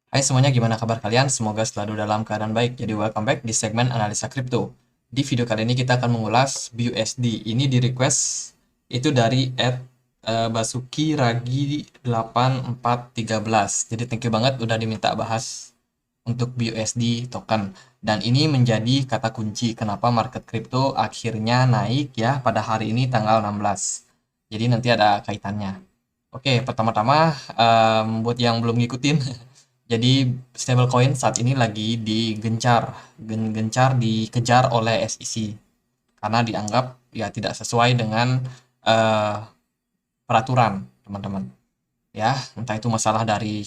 Hai semuanya, gimana kabar kalian? Semoga selalu dalam keadaan baik. Jadi welcome back di segmen analisa kripto. Di video kali ini kita akan mengulas BUSD. Ini di request itu dari @basuki ragi 8413. Jadi thank you banget udah diminta bahas untuk BUSD token. Dan ini menjadi kata kunci kenapa market kripto akhirnya naik ya pada hari ini tanggal 16. Jadi nanti ada kaitannya. Oke, pertama-tama buat yang belum ngikutin, jadi stablecoin saat ini lagi gencar dikejar oleh SEC karena dianggap ya tidak sesuai dengan eh, peraturan, teman-teman. Ya, entah itu masalah dari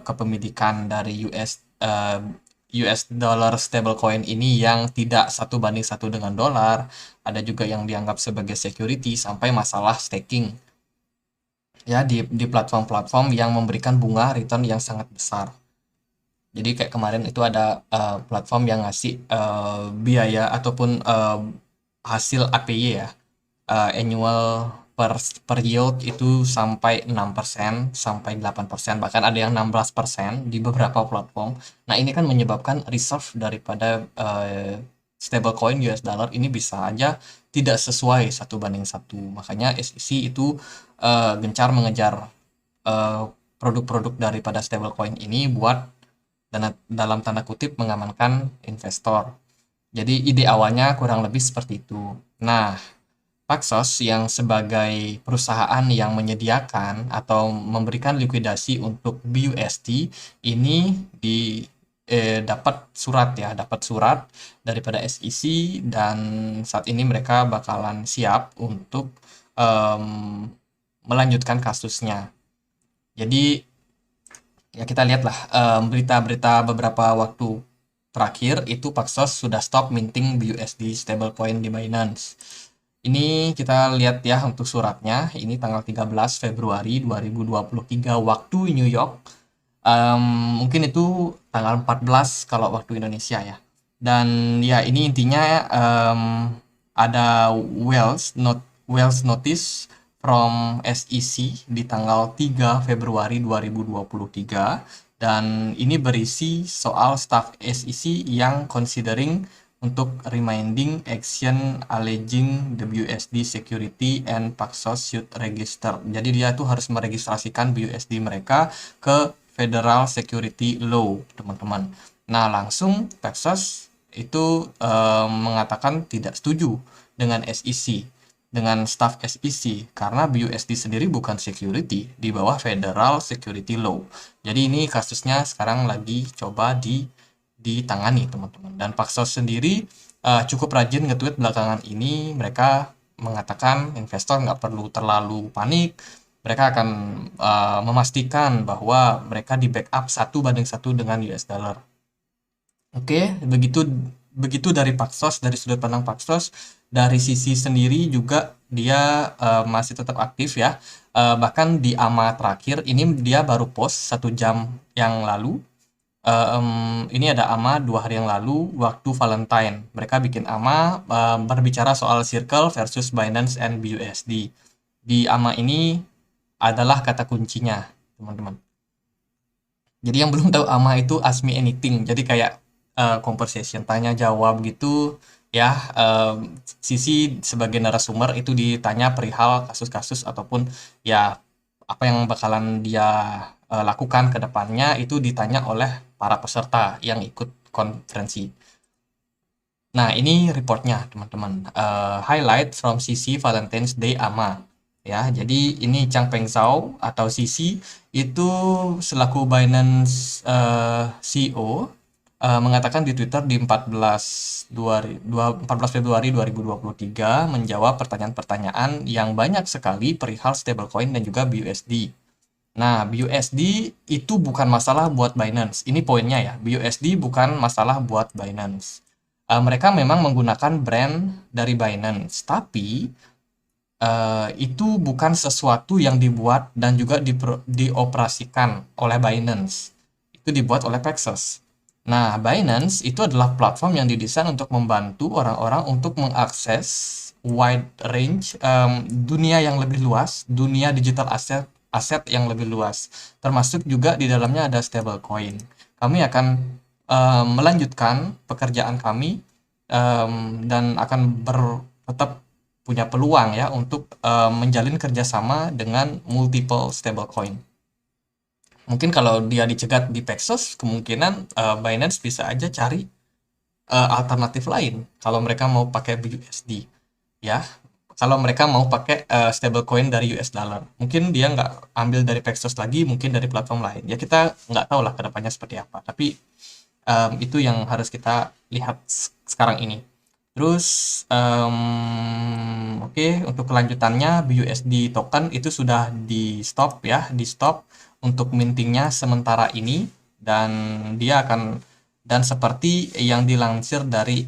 kepemilikan dari US dollar stablecoin ini yang tidak satu banding satu dengan dolar, ada juga yang dianggap sebagai security sampai masalah staking ya di platform-platform yang memberikan bunga return yang sangat besar. Jadi kayak kemarin itu ada platform yang ngasih biaya ataupun hasil APY ya, annual per yield itu sampai 6% sampai 8%, bahkan ada yang 16% di beberapa platform. Nah, ini kan menyebabkan reserve daripada stablecoin US dollar ini bisa aja tidak sesuai satu banding satu. Makanya SEC itu gencar mengejar eh, produk-produk daripada stablecoin ini buat dalam tanda kutip mengamankan investor. Jadi ide awalnya kurang lebih seperti itu. Nah, Paxos yang sebagai perusahaan yang menyediakan atau memberikan likuidasi untuk BUSD ini dapat surat ya, dapat surat daripada SEC, dan saat ini mereka bakalan siap untuk em, melanjutkan kasusnya. Jadi ya kita lihatlah berita-berita beberapa waktu terakhir itu Paxos sudah stop minting BUSD stablecoin di Binance. Ini kita lihat ya untuk suratnya, ini tanggal 13 Februari 2023 waktu New York. Em, Mungkin itu tanggal 14 kalau waktu Indonesia ya. Dan ya ini intinya ada Wells notice from SEC di tanggal 3 Februari 2023, dan ini berisi soal staff SEC yang considering untuk reminding action alleging the BUSD security and Paxos should register. Jadi dia tuh harus meregistrasikan BUSD mereka ke Federal Security Law, teman-teman. Nah, langsung Paxos itu mengatakan tidak setuju dengan SEC, dengan staff SEC, karena BUSD sendiri bukan security di bawah Federal Security Law. Jadi ini kasusnya sekarang lagi coba ditangani, teman-teman. Dan Paxos sendiri cukup rajin nge-tweet belakangan ini. Mereka mengatakan investor nggak perlu terlalu panik. Mereka akan memastikan bahwa mereka di backup satu banding satu dengan US dollar. Oke, begitu begitu dari Paxos, dari sudut pandang Paxos. Dari sisi sendiri juga dia masih tetap aktif ya. Bahkan di AMA terakhir ini dia baru post 1 jam yang lalu. Ini ada AMA 2 hari yang lalu waktu Valentine. Mereka bikin AMA berbicara soal Circle versus Binance and BUSD. Di AMA ini adalah kata kuncinya, teman-teman. Jadi yang belum tahu AMA itu Ask Me Anything. Jadi kayak conversation tanya jawab gitu ya. Sisi sebagai narasumber itu ditanya perihal kasus-kasus ataupun ya apa yang bakalan dia lakukan ke depannya, itu ditanya oleh para peserta yang ikut konferensi. Nah, ini reportnya, teman-teman. Highlight from CC Valentine's Day AMA. Ya, jadi ini Chang Peng Zhao atau CC itu selaku Binance CEO mengatakan di Twitter di 14 Februari 2023 menjawab pertanyaan-pertanyaan yang banyak sekali perihal stablecoin dan juga BUSD. Nah, BUSD itu bukan masalah buat Binance. Ini poinnya ya. BUSD bukan masalah buat Binance. Mereka memang menggunakan brand dari Binance, tapi itu bukan sesuatu yang dibuat dan juga dioperasikan oleh Binance. Itu dibuat oleh Paxos. Nah, Binance itu adalah platform yang didesain untuk membantu orang-orang untuk mengakses wide range dunia yang lebih luas, dunia digital aset yang lebih luas. Termasuk juga di dalamnya ada stablecoin. kami akan melanjutkan pekerjaan kami dan akan tetap punya peluang ya untuk menjalin kerjasama dengan multiple stablecoin. Mungkin kalau dia dicegat di Paxos, kemungkinan Binance bisa aja cari alternatif lain kalau mereka mau pakai BUSD ya. Kalau mereka mau pakai stablecoin dari US dollar, mungkin dia nggak ambil dari Paxos lagi, mungkin dari platform lain. Ya kita nggak tahu lah kedepannya seperti apa. Tapi itu yang harus kita lihat sekarang ini. Terus oke, untuk kelanjutannya BUSD token itu sudah di stop ya, di stop untuk mintingnya sementara ini, dan dia akan, dan seperti yang dilansir dari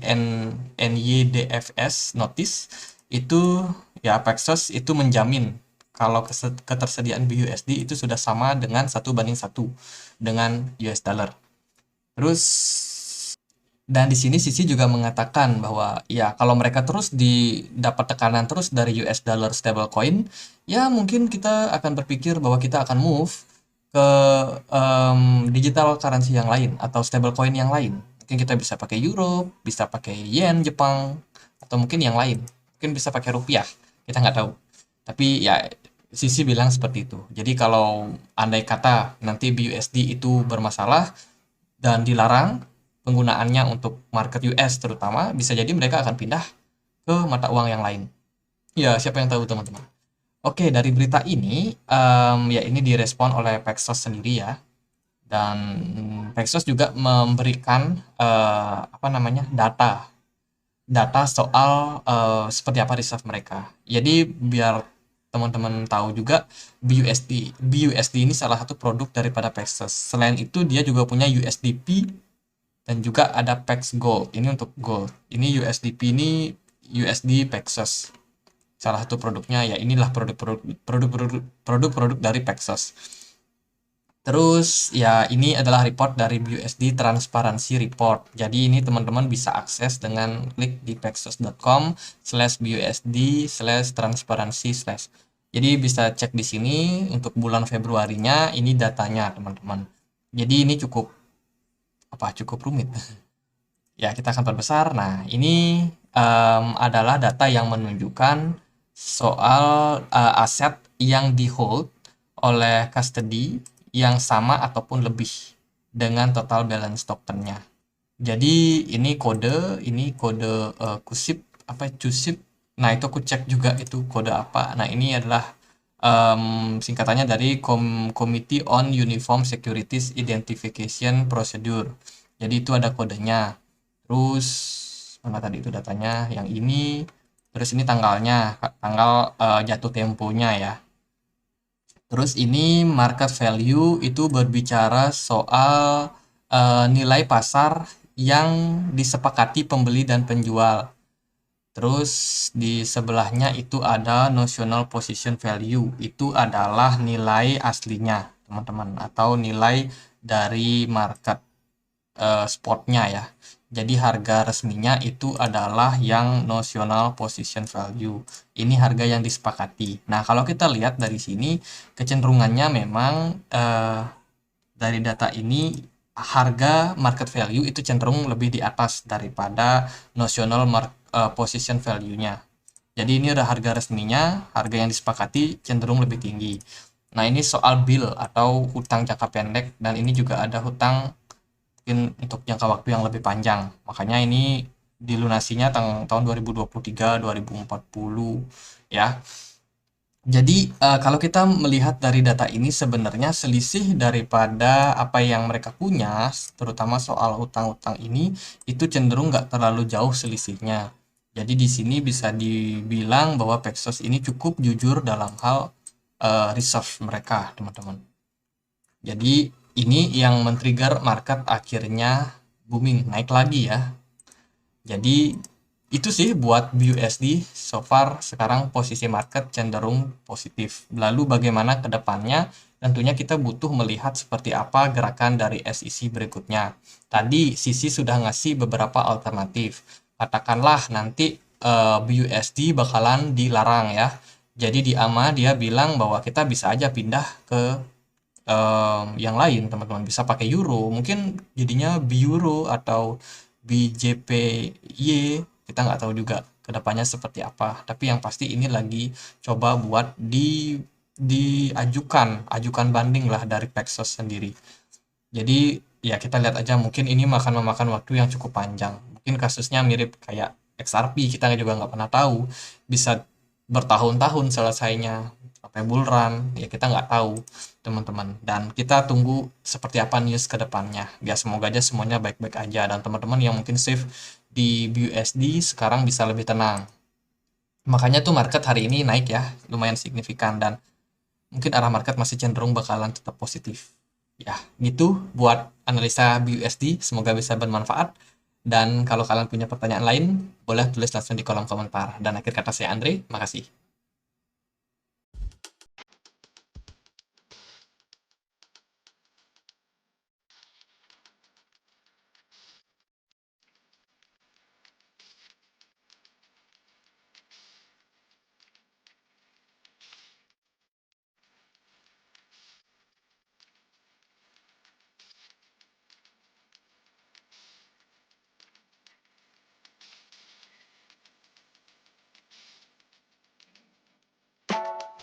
NYDFS notice itu ya, Paxos itu menjamin kalau ketersediaan BUSD itu sudah sama dengan 1:1 dengan US dollar. Terus dan di sini Sisi juga mengatakan bahwa ya kalau mereka terus dapat tekanan terus dari US dollar stablecoin, ya mungkin kita akan berpikir bahwa kita akan move ke digital currency yang lain atau stablecoin yang lain. Mungkin kita bisa pakai euro, bisa pakai yen Jepang, atau mungkin yang lain. Mungkin bisa pakai rupiah, kita nggak tahu. Tapi ya Sisi bilang seperti itu. Jadi kalau andai kata nanti BUSD itu bermasalah dan dilarang penggunaannya untuk market US terutama, bisa jadi mereka akan pindah ke mata uang yang lain. Ya, siapa yang tahu teman-teman. Oke, dari berita ini, ya ini direspon oleh Paxos sendiri ya. Dan Paxos juga memberikan apa namanya, data soal seperti apa reserve mereka. Jadi biar teman-teman tahu juga, BUSD ini salah satu produk daripada Paxos. Selain itu dia juga punya USDP dan juga ada Pax Gold. Ini untuk gold. Ini USDP, ini USD Paxos. Salah satu produknya ya, inilah produk-produk dari Paxos. Terus ya ini adalah report dari BUSD Transparency Report. Jadi ini teman-teman bisa akses dengan klik di paxos.com/BUSD/transparency/. Jadi bisa cek di sini untuk bulan Februarinya, ini datanya teman-teman. Jadi ini cukup rumit. Ya, kita akan perbesar. Nah, ini adalah data yang menunjukkan soal aset yang di-hold oleh custody yang sama ataupun lebih dengan total balance tokennya. Jadi ini kode CUSIP, CUSIP. Nah, itu aku cek juga itu kode apa. Nah, ini adalah singkatannya dari Committee on Uniform Securities Identification Procedure. Jadi itu ada kodenya. Terus mana tadi itu datanya, yang ini. Terus ini tanggalnya, tanggal jatuh temponya ya. Terus ini market value itu berbicara soal nilai pasar yang disepakati pembeli dan penjual. Terus di sebelahnya itu ada notional position value. Itu adalah nilai aslinya, teman-teman, atau nilai dari market spotnya ya. Jadi harga resminya itu adalah yang notional position value. Ini harga yang disepakati. Nah, kalau kita lihat dari sini, kecenderungannya memang dari data ini harga market value itu cenderung lebih di atas daripada notional position value-nya. Jadi ini ada harga resminya, harga yang disepakati cenderung lebih tinggi. Nah, ini soal bill atau hutang jangka pendek, dan ini juga ada hutang mungkin untuk jangka waktu yang lebih panjang. Makanya ini dilunasinya tahun 2023, 2040 ya. Jadi kalau kita melihat dari data ini, sebenarnya selisih daripada apa yang mereka punya, terutama soal hutang-hutang ini, itu cenderung nggak terlalu jauh selisihnya. Jadi di sini bisa dibilang bahwa Paxos ini cukup jujur dalam hal reserve mereka, teman-teman. Jadi ini yang men-trigger market akhirnya booming, naik lagi ya. Jadi itu sih buat BUSD, so far sekarang posisi market cenderung positif. Lalu bagaimana ke depannya? Tentunya kita butuh melihat seperti apa gerakan dari SEC berikutnya. Tadi Sisi sudah ngasih beberapa alternatif. Katakanlah nanti BUSD bakalan dilarang ya. Jadi di AMA dia bilang bahwa kita bisa aja pindah ke yang lain, teman-teman bisa pakai euro, mungkin jadinya Biuro atau BJPY, kita nggak tahu juga kedepannya seperti apa. Tapi yang pasti ini lagi coba buat ajukan banding lah dari Paxos sendiri. Jadi ya kita lihat aja, mungkin ini memakan waktu yang cukup panjang. Mungkin kasusnya mirip kayak XRP, kita juga nggak pernah tahu bisa bertahun-tahun selesainya sampai bull run, ya kita nggak tahu teman-teman. Dan kita tunggu seperti apa news ke depannya. Ya semoga aja semuanya baik-baik aja, dan teman-teman yang mungkin save di BUSD sekarang bisa lebih tenang. Makanya tuh market hari ini naik ya, lumayan signifikan, dan mungkin arah market masih cenderung bakalan tetap positif. Ya, gitu buat analisa BUSD. Semoga bisa bermanfaat. Dan kalau kalian punya pertanyaan lain, boleh tulis langsung di kolom komentar. Dan akhir kata saya Andre, makasih.